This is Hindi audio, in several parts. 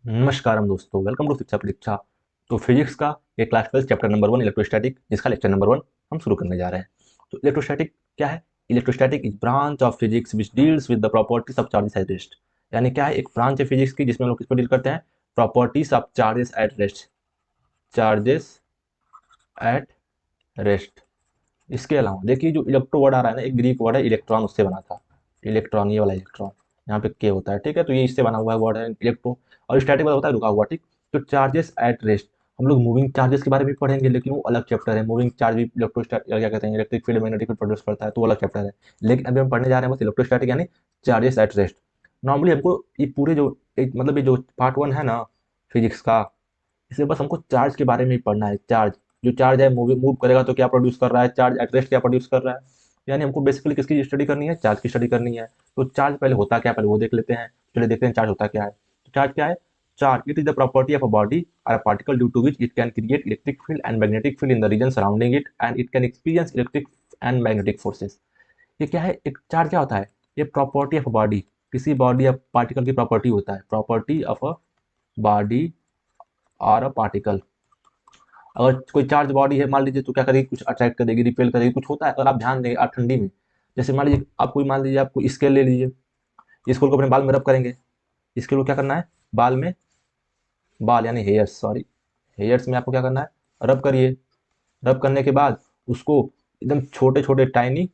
नमस्कार दोस्तों, वेलकम टू शिक्षा परीक्षा। तो फिजिक्स का एक क्लासिकल चैप्टर नंबर 1 इलेक्ट्रोस्टैटिक, जिसका लेक्चर नंबर 1 हम शुरू करने जा रहे हैं। तो इलेक्ट्रोस्टैटिक क्या है? Electrostatic is branch of physics which deals with the properties of charges at rest. यानी क्या है? एक ब्रांच है फिजिक्स की जिसमें हम लोग किस पर डील करते हैं? Properties of charges at rest. Charges at rest. इसके अलावा देखिए, जो इलेक्ट्रो वर्ड आ रहा है ना, एक ग्रीक वर्ड है इलेक्ट्रॉन, उससे बना था। इलेक्ट्रॉन, ये वाला इलेक्ट्रॉन, यहाँ पे के होता है, ठीक है। तो ये इससे बना हुआ वर्ड है इलेक्ट्रो। और स्टैटिक वाला होता है रुका हुआ, ठीक। तो चार्जेस एट रेस्ट, हम लोग मूविंग चार्जेस के बारे में पढ़ेंगे, लेकिन वो अलग चैप्टर है। मूविंग चार्ज भी इलेक्ट्रोस्टैटिक क्या कहते हैं, electric field magnetic field produce करता है, तो वो अलग चैप्टर है। लेकिन अभी हम पढ़ने जा रहे हैं बस इलेक्ट्रोस्टैटिक, यानी चार्जेस एट रेस्ट। नॉर्मली हमको ये पूरे जो मतलब ये जो पार्ट 1 है ना फिजिक्स का, इसे बस हमको चार्ज के बारे में ही पढ़ना है। चार्ज, जो चार्ज है मूव मूव करेगा तो क्या प्रोड्यूस कर रहा है, चार्ज एट रेस्ट क्या प्रोड्यूस कर रहा है। यानी हमको बेसिकली किसकी स्टडी करनी है? चार्ज की स्टडी करनी है। तो चार्ज पहले होता क्या है, पहले वो देख लेते हैं। चलिए देखते हैं चार्ज होता क्या है। तो चार्ज क्या है? Charge, it is the property of a body or a particle due to which it can create electric field and magnetic field in the region surrounding it and it can experience electric and magnetic forces. ये क्या है? एक चार्ज क्या होता है? ये प्रॉपर्टी ऑफ बॉडी, किसी बॉडी या पार्टिकल की प्रॉपर्टी होता है। Property of a body or a particle. अगर कोई चार्ज बॉडी है मान लीजिए, तो क्या करेगी? कुछ अट्रैक्ट करेगी, रिपेल करेगी, कुछ होता है। अगर आप ध्यान देंगे, आप ठंडी में, जैसे मान लीजिए आप कोई, मान लीजिए आप कोई स्केल ले लीजिए, स्केल को अपने बाल में रब करेंगे। स्केल को क्या करना है? बाल में, बाल यानी हेयर्स, सॉरी, हेयर्स में आपको क्या करना है? रब करिए। रब करने के बाद उसको एकदम छोटे छोटे टाइनी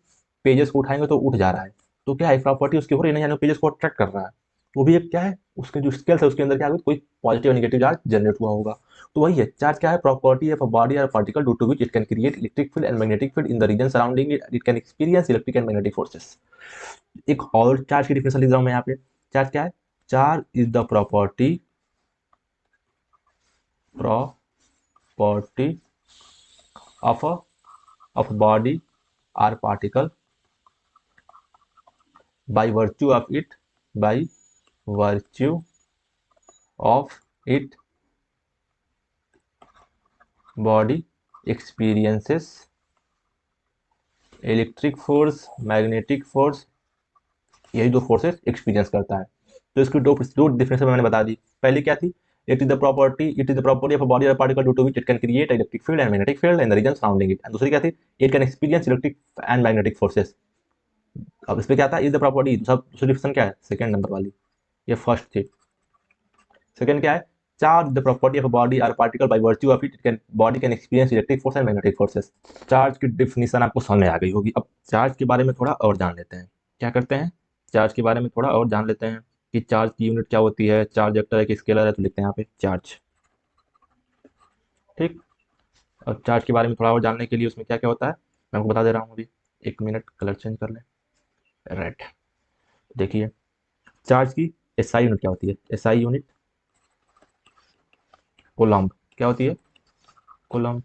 पेजेस को उठाएंगे तो उठ जा रहा है। तो क्या है? प्रॉपर्टी उसकी हो रही है ना, यानी पेजेस को अट्रैक्ट कर रहा है। वो भी एक क्या है? उसके जो स्केल्स है उसके अंदर क्या है? कोई पॉजिटिव और नेगेटिव चार्ज जनरेट हुआ होगा। तो वही है चार्ज। क्या है? प्रॉपर्टी ऑफ अ बॉडी और particle due to which it can create electric field and magnetic field in the region surrounding it, it can experience electric and magnetic forces. एक और चार्ज की डिफिनेशन लिख रहा हूं मैं यहाँ पे। चार्ज क्या है? Charge is the property of a of body or particle by virtue of it, by virtue of it, body experiences electric force, magnetic force, यही दो फोर्सेस एक्सपीरियंस करता है। तो इसकी दो डिफिनेशन मैंने बता दी। पहली क्या थी? It is the property of a body और particle due to which it can create electric field and magnetic field in the region surrounding it. दूसरी क्या थी? It can experience electric and magnetic forces. अब इसमें क्या था? इज द प्रॉपर्टी, सब दूसरी डिफिनेशन क्या है? सेकंड नंबर वाली। ये फर्स्ट थी। सेकंड क्या है? Charge the property of a body और particle by virtue of it can body can experience electric force and magnetic forces. Charge की डिफिनीशन आपको समझ में आ गई होगी। अब चार्ज के बारे में थोड़ा और जान लेते हैं। क्या करते हैं? चार्ज के बारे में थोड़ा और जान लेते हैं कि चार्ज की यूनिट क्या होती है। चार्ज वेक्टर है कि स्केलर है, तो लिखते हैं यहाँ पे चार्ज, ठीक। और चार्ज के बारे में थोड़ा और जानने के लिए उसमें क्या क्या होता है मैं आपको बता दे रहा हूँ अभी। एक मिनट, कलर चेंज कर लें, रेड। देखिए, चार्ज की एसआई यूनिट क्या होती है? SI unit coulomb. क्या होती है? कोलम्ब।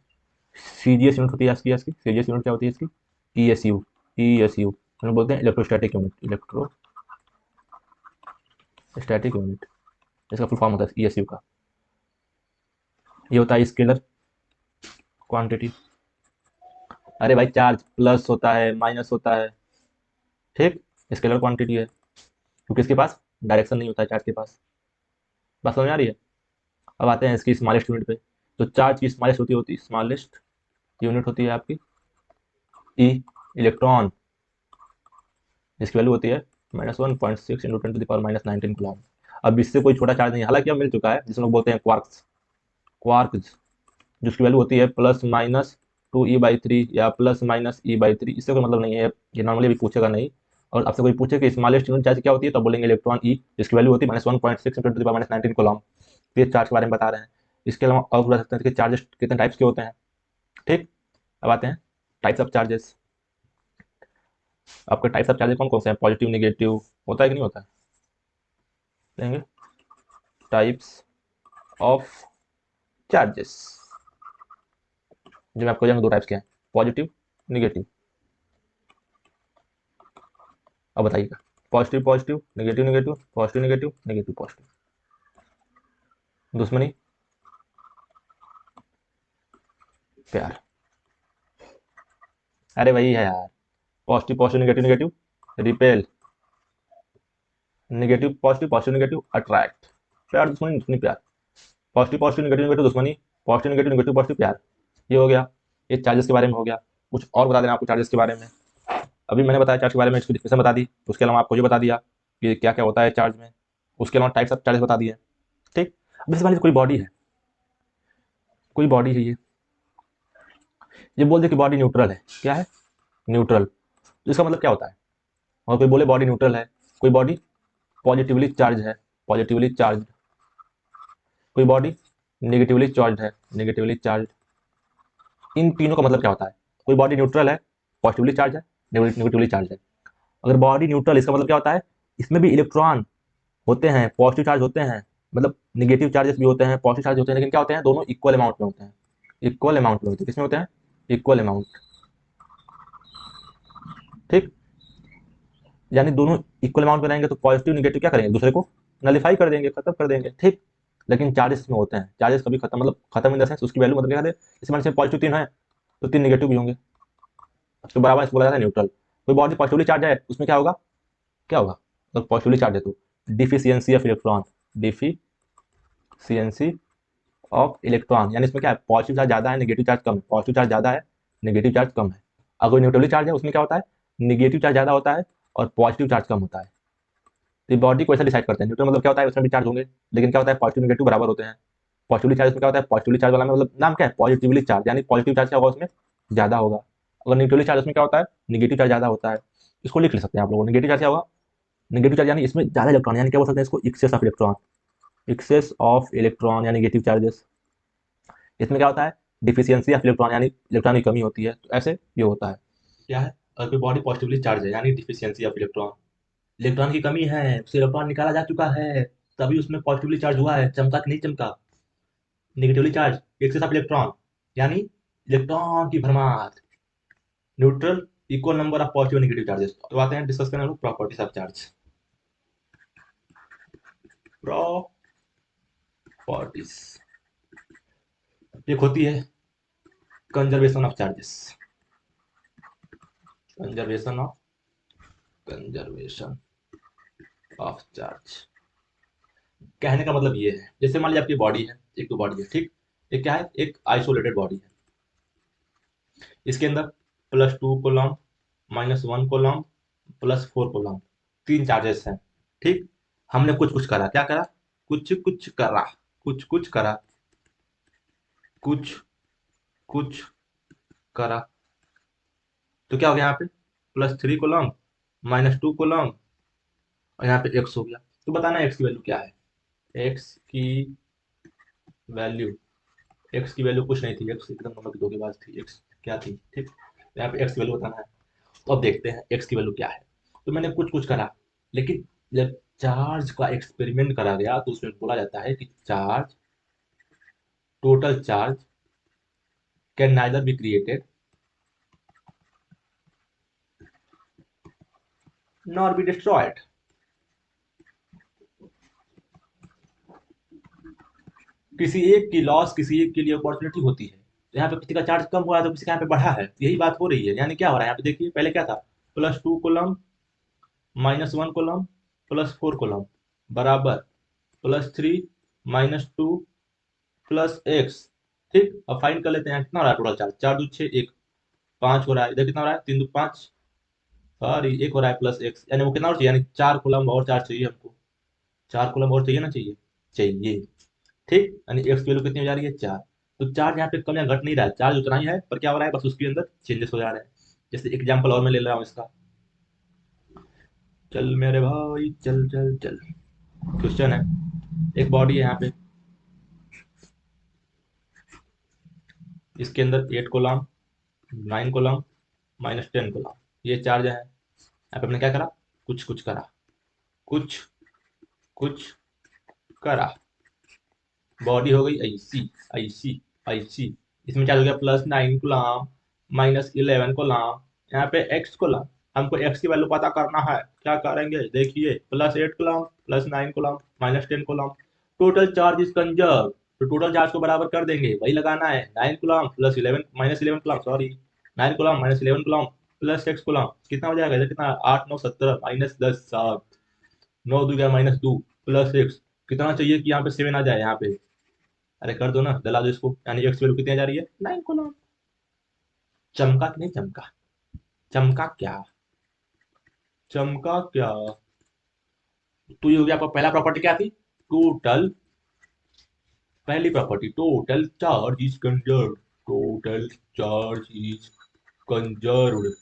सीजीएस यूनिट होती है इसकी, सीजीएस यूनिट क्या होती है इसकी? ईएसयू। ईएसयू हम बोलते हैं इलेक्ट्रोस्टैटिक यूनिट। इलेक्ट्रोस्टैटिक यूनिट, इसका फुल फॉर्म होता है ईएसयू का। ये होता है स्केलर क्वांटिटी। अरे भाई, चार्ज प्लस होता है, माइनस होता है, ठीक। स्केलर क्वांटिटी है क्योंकि इसके पास डायरेक्शन नहीं होता है चार्ज के पास। बात समझ में आ रही है? अब आते हैं इसकी स्मॉलेस्ट यूनिट पे। तो चार्ज की स्मॉलेस्ट होती है स्मॉलेस्ट यूनिट होती है आपकी ई, इलेक्ट्रॉन, जिसकी वैल्यू होती है -1.6 × 10⁻⁹ कूलम। अब इससे कोई छोटा चार्ज नहीं है, हालांकि अब मिल चुका है, जिसे लोग बोलते हैं क्वार्क्स। क्वार्क्स, जिसकी वैल्यू होती है +-2e/3 या +-e/3। इससे कोई मतलब नहीं है, ये नॉर्मली भी पूछेगा नहीं। और आपसे कोई पूछे कि स्मॉलेस्ट यूनिट चार्ज क्या होती है, तो बोलेंगे इलेक्ट्रॉन ई, जिसकी वैल्यू होती है -1.6 × 10⁻⁹ कूलम। ये चार्ज के बारे में बता रहे हैं। इसके अलावा और बता सकते हैं कि चार्जेस कितने टाइप्स के होते हैं, ठीक। अब आते हैं टाइप्स ऑफ चार्जेस। आपके टाइप्स ऑफ चार्जेस कौन कौन से हैं? पॉजिटिव, नेगेटिव, होता है कि नहीं होता है? देंगे टाइप्स ऑफ चार्जेस। जो मैं आपको दो टाइप्स के हैं, पॉजिटिव, नेगेटिव। अब बताइएगा। Positive positive, negative negative, positive negative, negative positive. दुश्मनी, प्यार। अरे वही है यार। Positive positive, negative negative, repel. Negative positive, positive negative, attract. प्यार दुश्मनी दुश्मनी प्यार, पॉजिटिव पॉजिटिव नेगेटिव नेगेटिव दुश्मनी, पॉजिटिव नेगेटिव नेगेटिव पॉजिटिव प्यार। ये हो गया, ये चार्जेस के बारे में हो गया। कुछ और बता देना आपको चार्जेस के बारे में। अभी मैंने बताया चार्ज के बारे में, इसकी डिफिनेशन बता दी, उसके अलावा आपको ये बता दिया कि क्या क्या होता है चार्ज में, उसके अलावा टाइप्स ऑफ चार्जेस बता दिए। ठीक, अब जैसे मान लीजिए कोई बॉडी है, कोई बॉडी है, ये बोल दे कि बॉडी न्यूट्रल है। क्या है? न्यूट्रल। तो इसका मतलब क्या होता है? और कोई बोले बॉडी न्यूट्रल है, कोई बॉडी पॉजिटिवली चार्ज है, पॉजिटिवली चार्ज, कोई बॉडी नेगेटिवली चार्ज है, नेगेटिवली चार्ज। इन तीनों का मतलब क्या होता है? कोई बॉडी न्यूट्रल है, पॉजिटिवली चार्ज है, नेगेटिवली चार्ज है। अगर बॉडी न्यूट्रल, इसका मतलब क्या होता है? इसमें भी इलेक्ट्रॉन होते हैं, पॉजिटिव चार्ज होते हैं, मतलब निगेटिव चार्जेस भी होते हैं, पॉजिटिव चार्ज होते हैं, लेकिन क्या होते हैं? दोनों इक्वल अमाउंट में होते हैं, इक्वल अमाउंट में होते हैं। किसमें होते हैं? Equal amount. ठीक, यानी दोनों इक्वल अमाउंट में रहेंगे तो पॉजिटिव निगेटिव क्या करेंगे? दूसरे को नलिफाई कर देंगे, खत्म कर देंगे। ठीक, लेकिन चार्जेस में होते हैं, चार्जेस कभी खत्म, मतलब खत्म इन द सेंस उसकी वैल्यू मतलब क्या है? इस मान से पॉजिटिव 3 है तो 3 नेगेटिव भी होंगे, तो बराबर इसको बोला जाता है न्यूट्रल। कोई बॉडी पॉजिटिवली चार्ज है, उसमें क्या होगा? क्या होगा? तो पॉजिटिवली चार्ज है तो deficiency of electron, deficiency of electron, यानी इसमें क्या है? पॉजिटिव चार्ज ज़्यादा है, नेगेटिव चार्ज कम है, पॉजिटिव चार्ज ज़्यादा है, नेगेटिव चार्ज कम है। अगर न्यूट्रली चार्ज है, उसमें क्या होता है? निगेटिव चार्ज ज़्यादा होता है और पॉजिटिव चार्ज कम होता है। तो बॉडी को ऐसा डिसाइड करते हैं। न्यूट्रल मतलब क्या होता है? उसमें भी चार्ज होंगे, लेकिन क्या होता है? पॉजिटिव नेगेटिव बराबर होते हैं। पॉजिटिवली चार्ज में क्या होता है? पॉजिटिवली चार्ज वाला में मतलब नाम क्या है? पॉजिटिवली चार्ज, यानी पॉजिटिव चार्ज क्या होगा? उसमें ज़्यादा होगा। अगर नेगेटिवली चार्ज, उसमें क्या होता है? निगेटिव चार्ज ज़्यादा होता है। इसको लिख सकते हैं आप लोग। नेगेटिव चार्ज क्या होगा? नेगेटिव चार्ज यानी इसमें ज़्यादा इलेक्ट्रॉन, यानी क्या बोल सकते हैं इसको? Excess of electron, excess of electron या नेगेटिव चार्जेस। इसमें क्या होता है? डिफिशियंसी ऑफ इलेक्ट्रॉन, यानी इलेक्ट्रॉन की कमी होती है। तो ऐसे ये होता है। क्या है? अगर कोई बॉडी पॉजिटिवली चार्ज है, यानी डिफिशियंसी ऑफ इलेक्ट्रॉन, इलेक्ट्रॉन की कमी है, उससे इलेक्ट्रॉन निकाला जा चुका है, तभी उसमें पॉजिटिवली चार्ज हुआ है, चमका कि नहीं चमका। Negatively charge, excess of electron, यानी इलेक्ट्रॉन की भरमार। Neutral, equal number of positive negative charges. तो आते हैं डिस्कस करने हम लोग प्रॉपर्टीज ऑफ चार्ज। प्रॉपर्टीज एक होती है conservation of charges, conservation of, conservation of charge. कहने का मतलब ये है, जैसे मान लीजिए आपकी बॉडी है, एक तो बॉडी है, ठीक। एक क्या है? एक आइसोलेटेड बॉडी है। इसके अंदर +2 कूलम, -1 कूलम, +4 कूलम, 3 चार्जेस हैं। ठीक, हमने कुछ कुछ करा, क्या करा? कुछ कुछ करा, कुछ कुछ करा, कुछ कुछ करा। तो क्या हो गया यहाँ पे? +3 कूलम, -2 कूलम, और यहाँ पे एक्स हो गया। तो बताना एक्स की वैल्यू क्या है? एक्स की वैल्यू, एक्स की वैल्यू कुछ नहीं थी, एक्स एकदम नंबर की धोखेबाज थी। एक्स क्या थी? ठीक, तो यहाँ पे एक्स की वैल्यू बताना है। तो अब देखते हैं एक्स की वैल्यू क्या है। तो मैंने कुछ कुछ करा, लेकिन जब चार्ज का एक्सपेरिमेंट करा गया तो उसमें बोला जाता है कि charge, total charge can neither be created nor be destroyed. किसी एक की लॉस, किसी एक के लिए अपॉर्चुनिटी होती है। तो यहाँ पे किसी का चार्ज कम हुआ है तो किसी का यहाँ पे बढ़ा है, यही बात हो रही है। यानी क्या हो रहा है यहाँ पे? देखिए पहले क्या था? +2 कूलम, -1 कूलम, +4 कूलम, बराबर +3 -2 +x। ठीक, अब फाइंड कर लेते हैं कितना हो रहा है टोटल चार्ज। 4 2 6 1, 5 हो रहा है। इधर कितना हो रहा है? 3 2 5, सॉरी 1 हो रहा है +x, यानी वो कितना और चाहिए? यानी 4 कूलम और चार्ज चाहिए हमको। 4 कूलम और चाहिए ना? चाहिए, चाहिए। ठीक, यानी एक्स की वैल्यू कितनी हो जा रही है? 4। तो चार्ज यहाँ पे कम या घट नहीं रहा है, चार्ज उतना ही है, पर क्या हो रहा है? बस उसके अंदर चेंजेस हो जा रहे हैं। जैसे एग्जांपल और मैं ले रहा हूँ इसका। चल मेरे भाई चल चल चल। क्वेश्चन है, एक बॉडी है यहाँ पे, इसके अंदर 8 कूलम, 9 कूलम, -10 कूलम, ये चार्ज है। यहाँ पे हमने क्या करा? कुछ कुछ करा, कुछ कुछ करा। बॉडी हो गई ऐसी, ऐसी, ऐसी। इसमें चार्ज हो गया +9 कूलम, -11 कूलम, यहाँ पे x कूलम। हमको x की वैल्यू पता करना है, क्या करेंगे? देखिए, +8 coulomb, +9 coulomb, -10 coulomb, total charge is conserve. तो टोटल चार्ज को बराबर कर देंगे, वही लगाना है। 9 coulomb -11 coulomb, sorry 9 coulomb -11 coulomb +6 coulomb, कितना हो जाएगा? इधर कितना? 8 9 17, -10 7, 9 2 -2 +6, कितना चाहिए कि यहाँ पे 7 आ जाए यहाँ पे? अरे कर दो ना, जला दो इसको। यानी एक्स वैल्यू कितनी आ जा रही है? 9 कूलम। चमका कि नहीं चमका? चमका क्या? चमका क्या? तो ये हो गया आपका पहला प्रॉपर्टी, क्या थी? टोटल। पहली property, total charge is conserved. Total charge is conserved.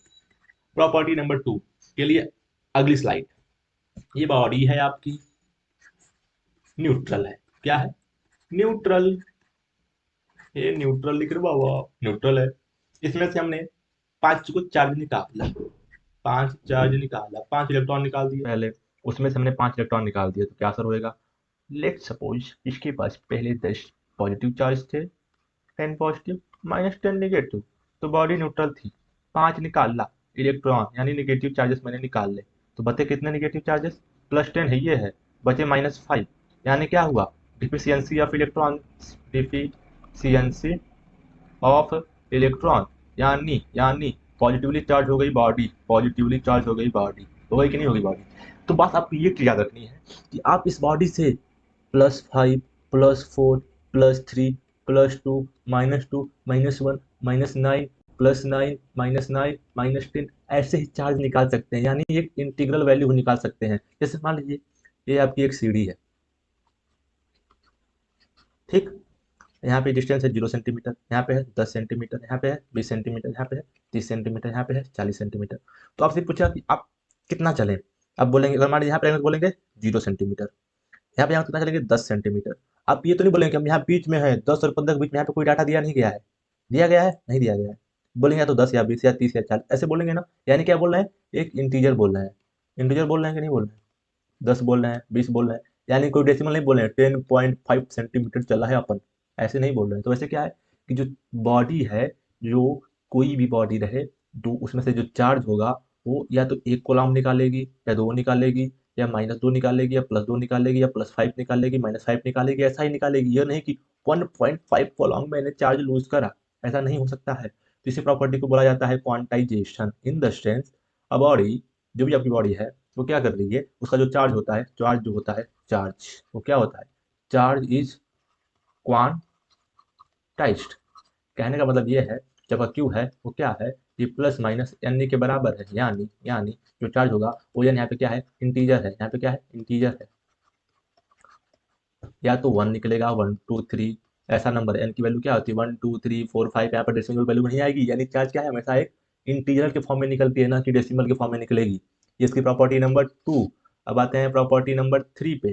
Property number 2 के लिए अगली स्लाइड। ये बॉडी है आपकी, न्यूट्रल है। क्या है? न्यूट्रल। ये न्यूट्रल लिख रहे बाबा, न्यूट्रल है। इसमें से हमने 5 को चार्ज निकाला। 5 चार्ज निकाला, 5 इलेक्ट्रॉन निकाल दिए पहले। उसमें से हमने 5 इलेक्ट्रॉन निकाल दिए, तो क्या असर होएगा? लेट सपोज इसके पास पहले 10 पॉजिटिव चार्ज थे, 10 पॉजिटिव माइनस 10 नेगेटिव, तो बॉडी न्यूट्रल थी। 5 निकाला इलेक्ट्रॉन, यानी नेगेटिव चार्जेस मैंने निकाल ले। तो बचे कितने नेगेटिव चार्जेस? +10 है, ये है। बचे -5, यानी क्या हुआ? Deficiency of electron. Deficiency of electron, यानी पॉजिटिवली चार्ज हो गई बॉडी। पॉजिटिवली चार्ज हो गई बॉडी। हो गई कि नहीं होगी बॉडी? तो बात आपको ये याद रखनी है कि आप इस बॉडी से +5, +4, +3, +2, -2, -1, -9, +9, -9, -10 ऐसे ही चार्ज निकाल सकते हैं, यानी एक इंटीग्रल वैल्यू निकाल सकते हैं। जैसे मान लीजिए ये आपकी एक सीढ़ी है, ठीक। यहाँ पे डिस्टेंस है 0 सेंटीमीटर, यहाँ पे है 10 सेंटीमीटर, यहाँ पे है 20 सेंटीमीटर, यहाँ पे है 30 सेंटीमीटर, यहाँ पे है 40 सेंटीमीटर। तो आपसे पूछा कि आप कितना चलें? आप बोलेंगे, अगर मान लीजिए यहाँ पे रहेंगे तो बोलेंगे 0 सेंटीमीटर। यहाँ कितना चलेंगे? 10 सेंटीमीटर। आप ये तो नहीं बोलेंगे कि हम यहाँ बीच में है 10 और 15 के बीच में, यहाँ पे कोई डाटा दिया नहीं गया है। दिया गया है? नहीं दिया गया है। बोलेंगे या तो 10 या 20 या 30 या 40 ऐसे बोलेंगे ना। यानी क्या बोल रहे हैं? एक इंटीजर बोल रहे हैं। इंटीजर बोल रहे हैं कि नहीं बोल रहे हैं? 10 बोल रहे हैं, 20 बोल रहे हैं, यानी कोई डेसिमल नहीं बोल रहे हैं। 10.5 सेंटीमीटर चला है अपन, ऐसे नहीं बोल रहे हैं। तो वैसे क्या है कि जो बॉडी है, जो कोई भी बॉडी रहे, तो उसमें से जो चार्ज होगा वो या तो 1 कूलम्ब निकालेगी, या 2 निकालेगी, या -2 निकालेगी, या +2 निकालेगी, या +5 निकालेगी, -5 निकालेगी। ऐसा ही निकालेगी, ये नहीं कि 1.5 कूलम्ब मैंने चार्ज लूज करा। ऐसा नहीं हो सकता है। तो इसी प्रॉपर्टी को बोला जाता है quantization. In the sense a body, जो भी आपकी बॉडी है, वो क्या कर रही है? उसका जो चार्ज होता है, चार्ज जो होता है, चार्ज वो क्या होता है? Charge is quantized. कहने का मतलब ये है, जब क्यू है वो क्या है? ये प्लस माइनस एन के बराबर है। यानी जो चार्ज होगा वो एन यहाँ पे क्या है? इंटीजर है। यहाँ पे क्या है? इंटीजर है। या तो 1 निकलेगा, 1 2 3 ऐसा नंबर। एन की वैल्यू क्या होती है? 1 2 3 4 5। यहाँ पर डेसिमल वैल्यू नहीं आएगी, यानी चार्ज क्या है? हमेशा एक इंटीजर के फॉर्म में निकलती है, ना कि डेसिमल के फॉर्म में निकलेगी। ये इसकी प्रॉपर्टी नंबर 2। अब आते हैं प्रॉपर्टी नंबर 3 पे।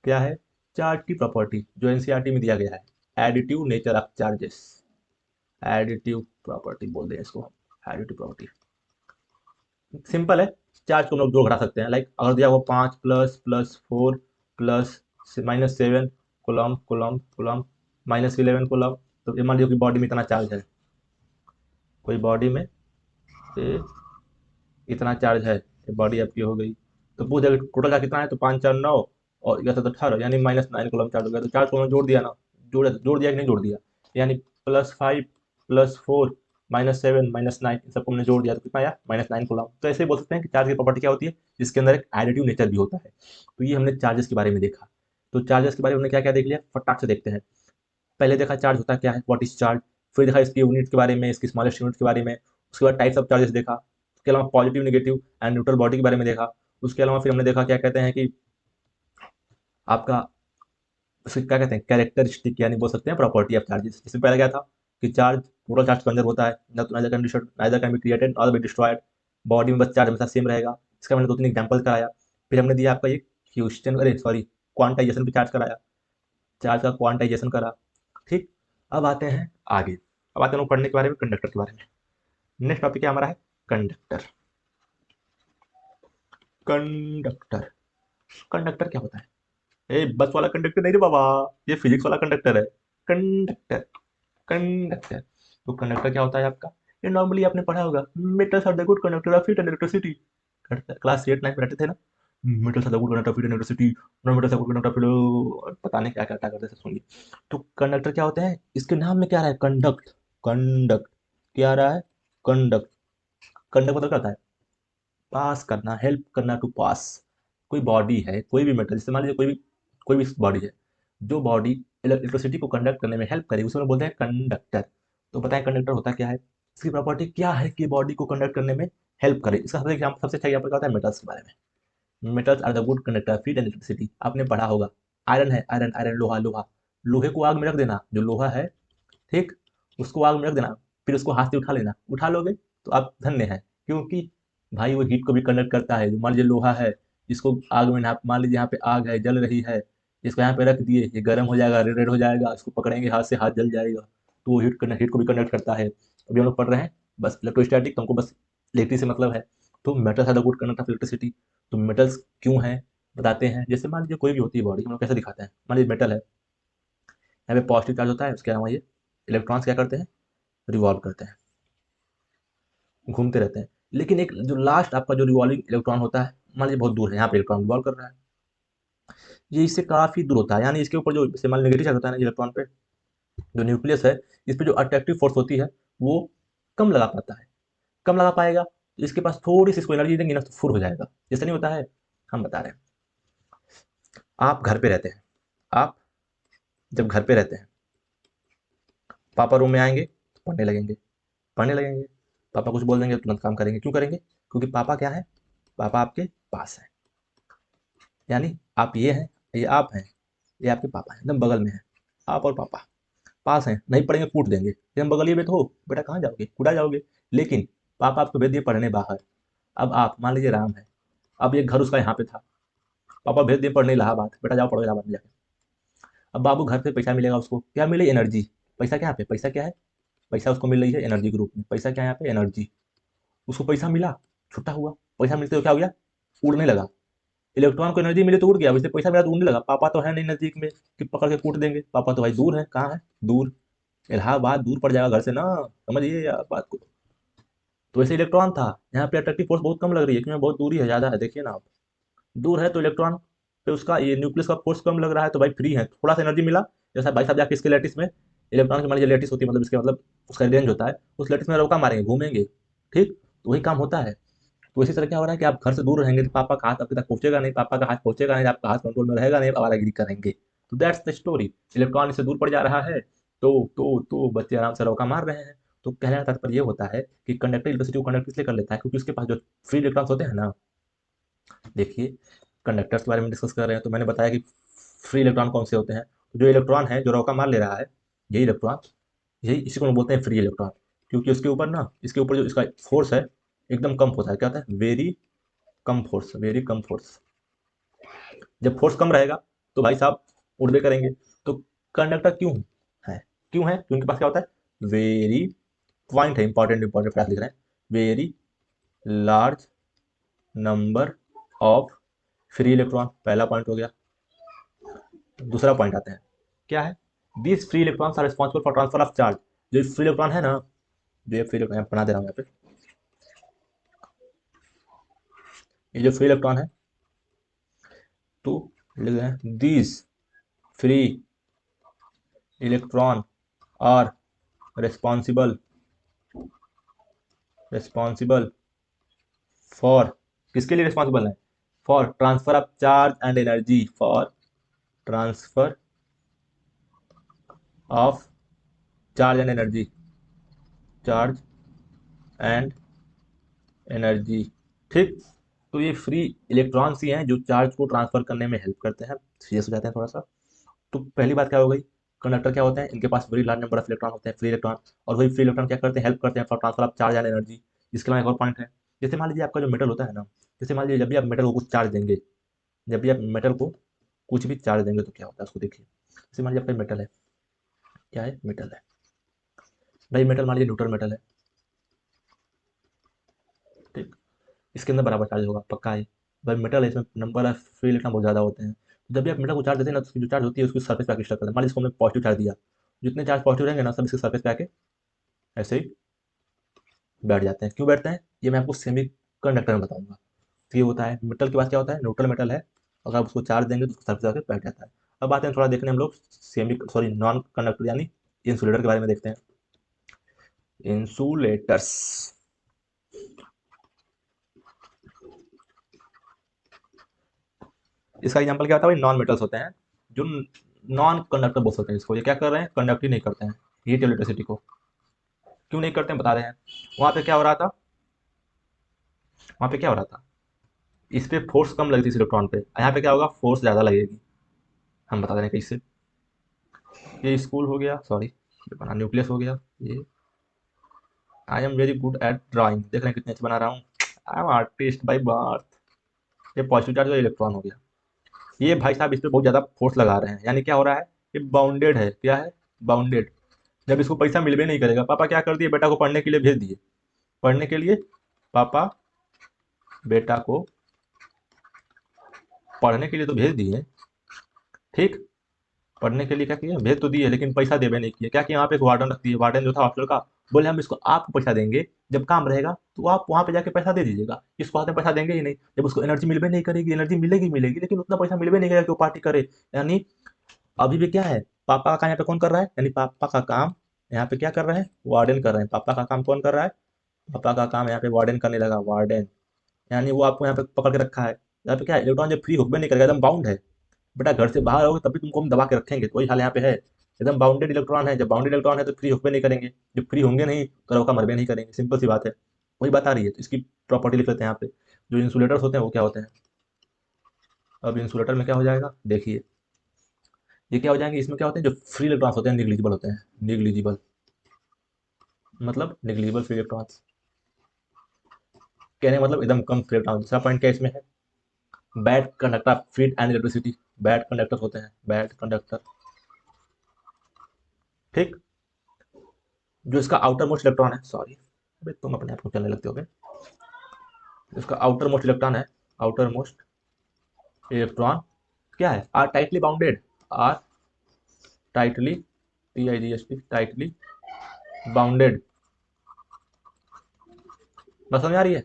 क्या है? चार्ज की प्रॉपर्टी जो एनसीईआरटी में दिया गया है, additive nature of charges. Additive property बोल दें इसको हम। एडिटिव प्रॉपर्टी सिंपल है। चार्ज को हम लोग जोड़ घटा सकते हैं। लाइक अगर दिया हुआ 5 ++4 प्लस -7 कोलम कोलम कोलम -11 कोलम, तो ये मान लीजिए कि बॉडी में इतना चार्ज है। कोई बॉडी में ये इतना चार्ज है, ये बॉडी आपकी हो गई। तो पूछ अगर टोटल चार्ज कितना है, तो 5 4 9 और या 18, यानी -9 कोलम चार्ज हो गया। तो चार्ज को हमने जोड़ दिया ना। जोड़ दिया कि नहीं जोड़ दिया? यानी +5 +4 -7 -9, इन सबको हमने जोड़ दिया, तो कितना आया? -9 कोलम। तो ऐसे ही बोल सकते हैं कि चार्ज की प्रॉपर्टी क्या होती है? जिसके अंदर एक एडिटिव नेचर भी होता है। तो ये हमने चार्जेस के बारे में देखा। तो चार्जेस के बारे में हमने क्या क्या देख लिया, फटाक से देखते हैं। पहले देखा चार्ज होता क्या है, व्हाट इज चार्ज। फिर देखा इसकी यूनिट के बारे में, इसकी स्मॉलेस्ट यूनिट के बारे में। उसके बाद टाइप्स ऑफ चार्जेस देखा। उसके अलावा positive, negative and neutral body के बारे में देखा। उसके अलावा फिर हमने देखा क्या कहते हैं कि आपका उसके क्या कहते हैं, कैरेक्टरिस्टिक, यानी बोल सकते हैं प्रॉपर्टी ऑफ चार्जेस। इसमें पहले क्या था कि चार्ज, टोटल चार्ज कंजर्व होता है, neither can be created nor be destroyed. Body में बस चार्ज हमेशा सेम रहेगा। इसका मैंने 2 3 एग्जाम्पल कराया। फिर हमने दिया आपका एक क्वेश्चन, अरे सॉरी, क्वांटाइजेशन पे चार्ज कराया, चार्ज का क्वांटाइजेशन करा। ठीक। अब आते हैं आगे। अब आते हैं पढ़ने के बारे में, कंडक्टर के बारे में। नेक्स्ट टॉपिक क्या हमारा है? कंडक्टर। कंडक्टर कंडक्टर क्या होता है? ए बस वाला कंडक्टर नहीं रे बाबा, ये फिजिक्स वाला कंडक्टर है। कंडक्टर कंडक्टर तो कंडक्टर क्या होता है आपका? ये नॉर्मली आपने पढ़ा होगा, metals are the good conductor of heat and electricity. Class 8 9 में रहते थे ना। Metals are the good conductor of heat and electricity, non metals are good conductor of heat, पता नहीं क्या क्या क्या करते थे, सुनिए। तो कंडक्टर क्या होते हैं? इसके नाम में क्या रहा है? कंडक्ट। कंडक्ट क्या रहा है? कंडक्ट। कंडक्ट मतलब क्या होता है? पास करना, हेल्प करना, टू पास। कोई बॉडी है, कोई भी मेटल, जैसे मान लीजिए कोई भी कोई भी बॉडी है, जो बॉडी इलेक्ट्रिसिटी को कंडक्ट करने में हेल्प करे उसे बोलते हैं कंडक्टर। तो बताएं कंडक्टर होता क्या है, इसकी प्रॉपर्टी क्या है कि बॉडी को कंडक्ट करने में हेल्प करे। इसका सबसे अच्छा एग्जाम्पल क्या होता है मेटल्स के बारे में। Metals are the good conductor feed and electricity. आपने पढ़ा होगा आयरन है, आयरन आयरन लोहा लोहा, लोहे को आग में रख देना, जो लोहा है ठीक, उसको आग में रख देना, फिर उसको हाथ से उठा लेना, उठा लोगे तो आप धन्य हैं, क्योंकि भाई वो हीट को भी कंडक्ट करता है। जो मान लीजिए लोहा है, इसको आग में मान लीजिए यहाँ पे आग है जल रही है, इसको यहाँ पे रख दिए, ये गर्म हो जाएगा, रेड रेड हो जाएगा, इसको पकड़ेंगे हाथ से, हाथ जल जाएगा, तो वो हीट को भी कंडक्ट करता है। अभी हम लोग पढ़ रहे हैं बस इलेक्ट्रोस्टैटिक, तुमको बस इलेक्ट्रिक से मतलब है। तो metals are the good conductor of electricity. तो मेटल्स क्यों हैं बताते हैं। जैसे मान लीजिए कोई भी होती है बॉडी, हम लोग कैसे दिखाते हैं, मान लीजिए मेटल है, यहाँ पे पॉजिटिव चार्ज होता है, उसके अलावा ये इलेक्ट्रॉन्स क्या करते हैं, रिवॉल्व करते हैं, घूमते रहते हैं। लेकिन एक जो लास्ट आपका जो रिवॉल्विंग इलेक्ट्रॉन होता है, मान लीजिए बहुत दूर है, यहाँ पे इलेक्ट्रॉन रिवॉल्व कर रहा है, ये इससे काफी दूर होता है, यानी इसके ऊपर जो जैसे मान नेगेटिव चार्ज होता है ना इलेक्ट्रॉन पे, जो न्यूक्लियस है, इस पे जो अट्रैक्टिव फोर्स होती है वो कम लगा पाता है, कम लगा पाएगा, तो इसके पास थोड़ी सी इसको एनर्जी देंगे ना तो फुर हो जाएगा। जैसे नहीं होता है, हम बता रहे हैं, आप घर पे रहते हैं, आप जब घर पे रहते हैं, पापा रूम में आएंगे तो पढ़ने लगेंगे, पढ़ने लगेंगे, पापा कुछ बोल देंगे तुरंत काम करेंगे, क्यों करेंगे, क्योंकि पापा क्या है, पापा आपके पास है, यानी आप ये हैं, ये आप हैं, ये आपके पापा हैं, एकदम बगल में है, आप और पापा पास हैं, नहीं पढ़ेंगे कूट देंगे, एकदम बगल ही में तो हो, बेटा कहाँ जाओगे, कूड़ा जाओगे। लेकिन पापा आपको भेज दिए पढ़ने बाहर, अब आप मान लीजिए राम है, अब ये घर उसका यहाँ पे था, पापा भेज दिए पढ़ने इलाहाबाद, बेटा जाओ पढ़ो इलाहाबाद में जाके। अब बाबू घर से पैसा मिलेगा उसको, क्या मिले, एनर्जी। पैसा क्या यहाँ पे, पैसा क्या है, पैसा उसको मिल रही है एनर्जी के रूप में, पैसा क्या है यहाँ पे, एनर्जी। उसको पैसा मिला, छुट्टा हुआ, पैसा मिलते हुए क्या हो गया, उड़ने लगा। इलेक्ट्रॉन को एनर्जी मिली तो उड़ गया, वैसे पैसा मिला तो उड़ने लगा। पापा तो है नहीं नजदीक में कि पकड़ के कूट देंगे, पापा तो भाई दूर है, कहाँ है, दूर, इलाहाबाद दूर पड़ जाएगा घर से ना, समझिए यार बात को। तो वैसे इलेक्ट्रॉन था, यहाँ पे अट्रैक्टिव फोर्स बहुत कम लग रही है क्योंकि बहुत दूरी है, ज्यादा है, देखिए ना आप, दूर है तो इलेक्ट्रॉन पे उसका ये न्यूक्लियस का फोर्स कम लग रहा है, तो भाई फ्री है, थोड़ा सा एनर्जी मिला। जैसा भाई साहब जाके इसके लैटिस में, इलेक्ट्रॉन की मान लीजिए लैटिस होती है, मतलब इसके मतलब उसका रेंज होता है, उस लैटिस में रोका मारेंगे, घूमेंगे, ठीक, तो वही काम होता है। तो इसी तरह क्या हो रहा है कि आप घर से दूर रहेंगे तो पापा का हाथ आपके तक पहुंचेगा नहीं, पापा का हाथ पहुंचेगा नहीं, आपका हाथ कंट्रोल में रहेगा नहीं, आवारागिरी करेंगे। तो दैट्स द स्टोरी। इलेक्ट्रॉन इससे दूर पड़ जा रहा है, तो बच्चे आराम से रौका मार रहे हैं। तो कहने का तात्पर्य ये होता है कि कंडक्टर इलेक्ट्रिसिटी को कंडक्ट इसलिए कर लेता है क्योंकि उसके पास जो फ्री इलेक्ट्रॉन्स होते हैं ना, देखिए कंडक्टर्स के बारे में डिस्कस कर रहे हैं तो मैंने बताया कि फ्री इलेक्ट्रॉन कौन से होते हैं। तो जो इलेक्ट्रॉन है जो रौका मार ले रहा है, यही इलेक्ट्रॉन, यही इसी को हम बोलते हैं फ्री इलेक्ट्रॉन, क्योंकि उसके ऊपर ना, इसके ऊपर जो इसका फोर्स है एकदम कम होता है, क्या होता है, वेरी कम फोर्स, वेरी कम फोर्स। जब फोर्स कम रहेगा तो भाई साहब उड़बे करेंगे। तो कंडक्टर क्यों है, क्यों है, क्योंकि पास क्या होता है, वेरी, पॉइंट है इंपॉर्टेंट, इंपॉर्टेंट पास लिख रहे हैं, very large number of free electron, पहला पॉइंट हो गया। दूसरा पॉइंट आते हैं, क्या है, this free electrons are responsible for transfer of charge. जो फ्री इलेक्ट्रॉन है ना, जो ये फ्री इलेक्ट्रॉन बना दे रहा हूँ यहाँ पे, ये जो फ्री इलेक्ट्रॉन है, तो लिख रहे हैं this free electron are responsible, responsible for, किसके लिए रिस्पॉन्सिबल है, for transfer of charge and energy, for transfer of charge and energy, charge and energy, ठीक। तो ये फ्री इलेक्ट्रॉन्स ही हैं जो चार्ज को ट्रांसफर करने में हेल्प करते हैं। सीरियस हो जाते हैं थोड़ा सा। तो पहली बात क्या हो गई, कंडक्टर क्या होते हैं, इनके पास very large number of electron होते हैं, फ्री इलेक्ट्रॉन, और वही फ्री इलेक्ट्रॉन क्या करते हैं, हेल्प करते हैं for transfer of charge and energy. इसके अलावा एक और पॉइंट है, जैसे मान लीजिए आपका जो मेटल होता है ना, जैसे मान लीजिए जब भी आप मेटल को कुछ चार्ज देंगे, जब भी आप मेटल को कुछ भी चार्ज देंगे तो क्या होता है उसको देखिए। जैसे मान लीजिए आपका मेटल है, क्या है, मेटल है, भाई मेटल मान लीजिए न्यूट्रल मेटल है, ठीक, इसके अंदर बराबर चार्ज होगा, पक्का है, भाई मेटल है, इसमें नंबर ऑफ फ्री इलेक्ट्रॉन बहुत ज़्यादा होते हैं। तो जब भी आप मेटल को चार्ज देते हैं ना, तो उसकी जो चार्ज होती है उसकी सरफेस पे आके स्टक करते हैं। मान लीजिए इसको हमने पॉजिटिव चार्ज दिया, जितने चार्ज पॉजिटिव रहेंगे ना सब इसके सरफेस पे आके ऐसे ही बैठ जाते हैं। क्यों बैठते हैं, ये मैं आपको सेमी कंडक्टर में बताऊंगा। तो ये होता है, मेटल के पास क्या होता है, न्यूट्रल मेटल है, अगर आप उसको चार्ज देंगे तो उसको सरफेस आके बैठ जाता है। अब आते हैं थोड़ा देखने हम लोग सेमी सॉरी नॉन कंडक्टर यानी इंसुलेटर के बारे में देखते हैं। इंसुलेटर्स, इसका एग्जांपल क्या होता है भाई, नॉन मेटल्स होते हैं, जो नॉन कंडक्टर बोल सकते हैं इसको, ये क्या कर रहे हैं, कंडक्ट ही नहीं करते हैं हीट इलेक्ट्रिसिटी को। क्यों नहीं करते हैं बता रहे हैं। वहाँ पे क्या हो रहा था, वहाँ पे क्या हो रहा था, इस पे फोर्स कम लगती है इस इलेक्ट्रॉन पे, यहाँ पे क्या होगा, फोर्स ज़्यादा लगेगी। हम बता रहे हैं कैसे। ये स्कूल हो गया, सॉरी ये बना न्यूक्लियस हो गया। ये I am very good at drawing, देख रहे हैं कितने अच्छे बना रहा हूँ, I am artist by birth. ये पॉजिटिव चार्ज इलेक्ट्रॉन हो गया। ये भाई साहब इस पे बहुत ज़्यादा फोर्स लगा रहे हैं, यानी क्या हो रहा है, ये बाउंडेड है, क्या है, बाउंडेड। जब इसको पैसा मिलवे नहीं करेगा, पापा क्या कर दिए, बेटा को पढ़ने के लिए भेज दिए, पढ़ने के लिए पापा बेटा को पढ़ने के लिए तो भेज दिए, ठीक, पढ़ने के लिए क्या किया, भेज तो दिए, लेकिन पैसा देवे नहीं किया। क्या किया, वहाँ पे एक वार्डन रखती है, वार्डन जो था हॉस्टल का, बोले हम इसको आपको पैसा देंगे, जब काम रहेगा तो आप वहाँ पे जाके पैसा दे दीजिएगा, इसको हाथ में पैसा देंगे ही नहीं। जब उसको एनर्जी मिलवे नहीं करेगी, एनर्जी मिलेगी मिलेगी, लेकिन उतना पैसा मिलवे नहीं करेगा कि वो पार्टी करे। यानी अभी भी क्या है, पापा का काम यहाँ पे कौन कर रहा है, यानी पापा का काम यहाँ पे क्या कर रहे हैं, वार्डन कर रहे हैं। पापा का काम कौन कर रहा है, पापा का काम यहाँ पे वार्डन करने लगा, वार्डन। यानी वो आपको यहाँ पे पकड़ के रखा है। यहाँ पे क्या है, इलेक्ट्रॉन जब फ्री होकर नहीं करेगा, एकदम बाउंड है। बेटा घर से बाहर आओगे तभी तुमको हम दबा के रखेंगे, तो वही हाल यहाँ पे है, एकदम बाउंडेड इलेक्ट्रॉन है। जब बाउंडेड इलेक्ट्रॉन है तो फ्री होकर नहीं करेंगे, जब फ्री होंगे नहीं तो रोका मरबे नहीं करेंगे, सिंपल सी बात है। वही बात आ रही है, तो इसकी प्रॉपर्टी लिख लेते हैं यहाँ पे। जो इंसुलेटर्स होते हैं वो क्या होते हैं, अब इंसुलेटर में क्या हो जाएगा, देखिए ये क्या हो जाएंगे, इसमें क्या होते हैं, जो फ्री इलेक्ट्रॉन्स होते हैं निग्लिजिबल होते हैं, निग्लिजिबल मतलब निग्लिजिबल फ्री इलेक्ट्रॉन्स, कहने का मतलब एकदम कम फ्री इलेक्ट्रॉन। दूसरा पॉइंट क्या इसमें है, bad conductor of feed and electricity, bad conductor होते हैं, बैड कंडक्टर, ठीक। जो इसका आउटर मोस्ट इलेक्ट्रॉन है, सॉरी अबे तुम अपने आप को चलने लगते हो बे। इसका आउटर मोस्ट इलेक्ट्रॉन है, आउटर मोस्ट इलेक्ट्रॉन क्या है, are tightly bounded, are tightly, T I G S T, tightly bounded. बस समझ आ रही है,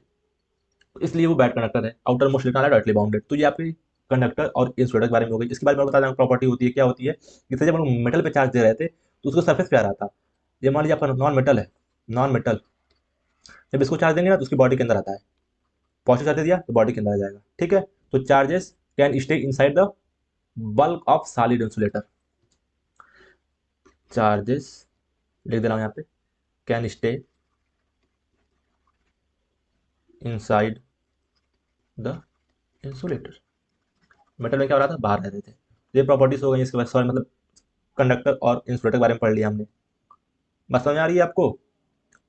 तो इसलिए वो बैड कंडक्टर है, आउटर मोस्ट इलेक्ट्रॉन है टाइटली बाउंडेड। तो ये आपकी कंडक्टर और इंसुलेटर के बारे में हो गई। इसके बारे में बता दें, प्रॉपर्टी होती है, क्या होती है, जैसे जब हम मेटल पे चार्ज दे रहे थे तो उसको सरफेस पे आ रहा था। ये मान लीजिए आपका नॉन मेटल है, नॉन मेटल, जब इसको चार्ज देंगे ना तो उसकी बॉडी के अंदर आता है, पॉजिटिव चार्ज दिया तो बॉडी के अंदर आ जाएगा, ठीक है। तो charges can stay inside the bulk of solid insulator, charges लिख दे रहा हूँ यहाँ पे, can stay inside the insulator. Metal में क्या हो रहा था, बाहर रह रहे थे। ये प्रॉपर्टीज हो गई इसके बाद, सॉरी मतलब कंडक्टर और इंसुलेटर के बारे में पढ़ लिया हमने। बात समझ आ रही है आपको,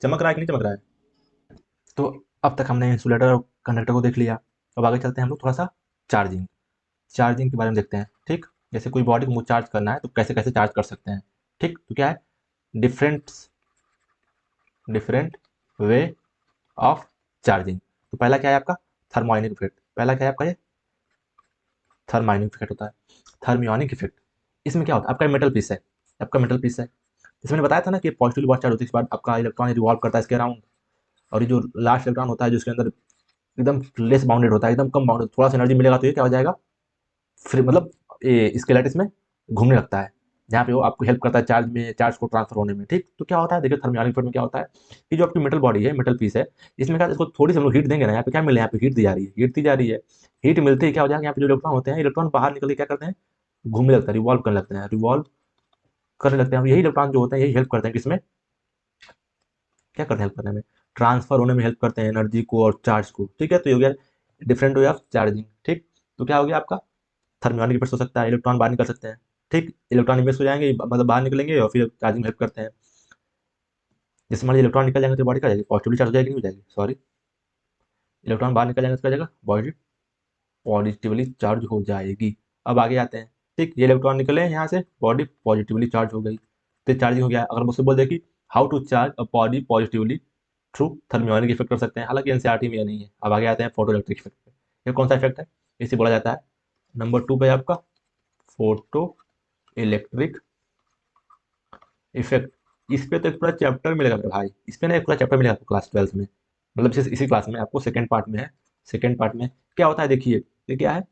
चमक रहा है कि नहीं चमक रहा है। तो अब तक हमने इंसुलेटर और कंडक्टर को देख लिया। अब आगे चलते हैं हम लोग थोड़ा सा चार्जिंग, चार्जिंग के बारे में देखते हैं, ठीक। जैसे कोई बॉडी को चार्ज करना है तो कैसे कैसे चार्ज कर सकते हैं, ठीक। तो क्या है, different different way of charging. तो पहला क्या है आपका, थर्मोआयनिक इफेक्ट, पहला क्या है आपका, ये थर्मोआयनिक इफेक्ट होता है, थर्मियोनिक इफेक्ट। इसमें क्या होता है, आपका मेटल पीस है, आपका मेटल पीस है, जैसे मैंने बताया था ना कि पॉजिटिवली बहुत चार्ज होती है, इसके बाद आपका इलेक्ट्रॉन रिवॉल्व करता है इसके अराउंड, और ये जो लास्ट इलेक्ट्रॉन होता है जो इसके अंदर एकदम लेस बाउंडेड होता है, एकदम कम बाउंडेड, थोड़ा सा एनर्जी मिलेगा तो ये क्या हो जाएगा, फिर मतलब ये स्केलेटिस में घूमने लगता है, जहाँ पे वो आपको हेल्प करता है चार्ज में, चार्ज को ट्रांसफर होने में, ठीक। तो क्या होता है, देखिए थर्मियोनिक इफेक्ट में क्या होता है कि जो आपकी मेटल बॉडी है, मेटल पीस है, इसमें क्या, इसको थोड़ी सी हम लोग हीट देंगे ना, यहाँ पे क्या मिले, यहाँ पे हीट दी जा रही है, हीट दी जा रही है। हीट मिलते ही क्या हो जाएगा, यहाँ पे जो इलेक्ट्रॉन होते हैं, इलेक्ट्रॉन बाहर निकल के क्या करते हैं, घूमने लगता है, रिवॉल्व करने लगते हैं, रिवॉल्व करने लगते हैं। यही इलेक्ट्रॉन जो होते हैं यही हेल्प करते हैं किसमें, क्या करते हैं हेल्प करने में, ट्रांसफर होने में हेल्प करते हैं एनर्जी को और चार्ज को, ठीक है। तो ये हो गया डिफरेंट वे ऑफ चार्जिंग, ठीक। तो क्या हो गया आपका, थर्मियोनिक इफेक्ट हो सकता है, इलेक्ट्रॉन बाहर निकल सकते हैं, ठीक, इलेक्ट्रॉन इमिट हो जाएंगे, मतलब बाहर निकलेंगे और फिर चार्जिंग हेल्प करते हैं। जैसे मान लीजिए इलेक्ट्रॉन निकल जाएंगे तो बॉडी क्या हो जाएगी, पॉजिटिवली चार्ज हो जाएगी, नहीं हो जाएगी, सॉरी, इलेक्ट्रॉन बाहर निकल जाएंगे तो क्या हो जाएगा, बॉडी पॉजिटिवली चार्ज हो जाएगी। अब आगे आते हैं, ठीक, ये इलेक्ट्रॉन निकले हैं यहाँ से, बॉडी पॉजिटिवली चार्ज हो गई, तो चार्जिंग हो गया। अगर मुझसे बोल दे कि how to charge a body positively through thermionic effect कर सकते हैं, हालांकि एनसीईआरटी में यह नहीं है। अब आगे आते हैं फोटो इलेक्ट्रिक इफेक्ट पे, ये कौन सा इफेक्ट है, इसे बोला जाता है नंबर 2 पे आपका फोटो इलेक्ट्रिक इफेक्ट। इस पे तो एक पूरा चैप्टर मिलेगा मेरे भाई, इस पे ना एक पूरा चैप्टर मिलेगा आपको क्लास 12 में, मतलब इसी क्लास में आपको सेकंड पार्ट में है। सेकंड पार्ट में क्या होता है, देखिए ये क्या है,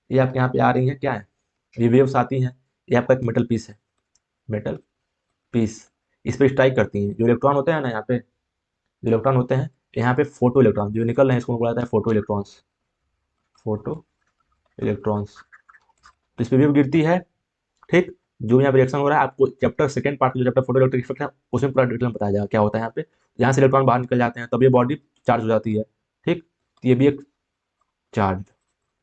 ये आपके यहाँ पे आ रही है, क्या है, ये वेव्स आती हैं, ये आपका एक मेटल पीस है, मेटल पीस, इस पर स्ट्राइक करती हैं, जो इलेक्ट्रॉन होते हैं ना यहाँ पे, जो इलेक्ट्रॉन होते हैं यहाँ पे, फोटो इलेक्ट्रॉन जो निकल रहे हैं इसको बोला जाता है फोटो इलेक्ट्रॉन्स, फोटो इलेक्ट्रॉन्स, तो इस पर वेव गिरती है, ठीक। जो यहाँ पे रिएक्शन हो रहा है आपको चैप्टर सेकंड पार्ट जो चैप्टर फोटोइलेक्ट्रिक इफेक्ट है उसमें पूरा डिटेल में बताया जाएगा क्या होता है यहाँ पे। यहाँ से इलेक्ट्रॉन बाहर निकल जाते हैं तब ये बॉडी चार्ज हो जाती है, ठीक। तो ये भी एक चार्ज,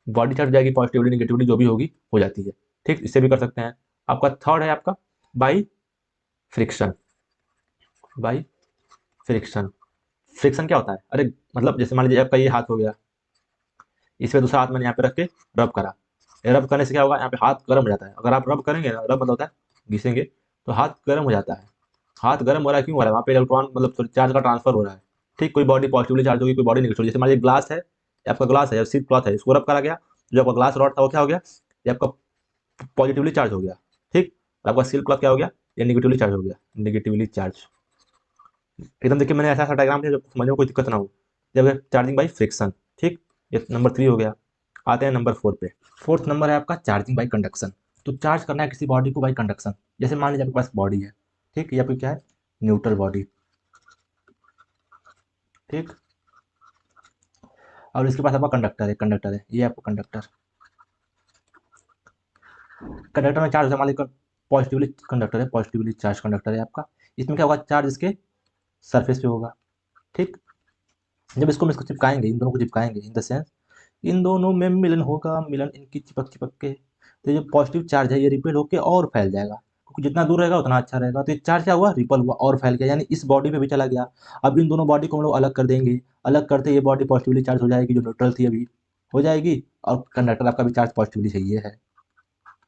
बॉडी चार्ज हो जाएगी, पॉजिटिवली निगेटिवली जो भी होगी हो जाती है, ठीक। इससे भी कर सकते हैं। आपका थर्ड है आपका by friction. By friction, friction क्या होता है? अरे मतलब जैसे मान लीजिए आपका ये हाथ हो गया, इस पे दूसरा हाथ मैंने यहाँ पे रख के रब करा, रब करने से क्या होगा, यहाँ पे हाथ गर्म हो जाता है। अगर आप रब करेंगे ना, रब मतलब होता है घिसेंगे, तो हाथ गर्म हो जाता है। हाथ गर्म हो रहा है, क्यों हो रहा है? वहाँ पे इलेक्ट्रॉन मतलब चार्ज का ट्रांसफर हो रहा है, ठीक। कोई बॉडी पॉजिटिवली चार्ज होगी, कोई बॉडी नेगेटिवली। जैसे मान लीजिए ग्लास है, ये आपका ग्लास है, सिर्फ क्लॉथ है, इसको रब करा गया, जो आपका ग्लास रॉड था वो क्या हो गया, ये आपका पॉजिटिवली चार्ज हो गया, ठीक। और आपका सिल्क क्लॉथ क्या हो गया, ये निगेटिवली चार्ज हो गया, निगेटिवली चार्ज। एकदम देखिए मैंने ऐसा डायग्राम दिया जो समझने में कोई दिक्कत ना हो। जब चार्जिंग बाई फ्रिक्शन, ठीक। ये नंबर 3 हो गया। आते हैं नंबर 4 पे। फोर्थ नंबर है आपका चार्जिंग बाई कंडक्शन। तो चार्ज करना है किसी बॉडी को बाई कंडक्शन। जैसे मान लीजिए आपके पास बॉडी है, ठीक, या फिर क्या है, न्यूट्रल बॉडी, ठीक। और इसके पास आपका कंडक्टर है, कंडक्टर है, ये आपका कंडक्टर। कंडक्टर में चार्ज होता है, मान लीजिए पॉजिटिवली कंडक्टर है, पॉजिटिवली चार्ज कंडक्टर है आपका। इसमें क्या होगा, चार्ज इसके सरफेस पे होगा, ठीक। जब इसको चिपकाएंगे, इन दोनों को चिपकाएंगे, इन द सेंस इन दोनों में मिलन होगा, मिलन इनकी चिपक चिपक के, तो ये जो पॉजिटिव चार्ज है ये रिपेल होकर और फैल जाएगा, क्योंकि जितना दूर रहेगा उतना अच्छा रहेगा। तो ये चार्ज क्या हुआ, रिपल हुआ और फैल गया, यानी इस बॉडी पे भी चला गया। अब इन दोनों बॉडी को हम लोग अलग कर देंगे, अलग करते ये बॉडी पॉजिटिवली चार्ज हो जाएगी, जो न्यूट्रल थी अभी हो जाएगी, और कंडक्टर आपका भी चार्ज पॉजिटिवली चाहिए है।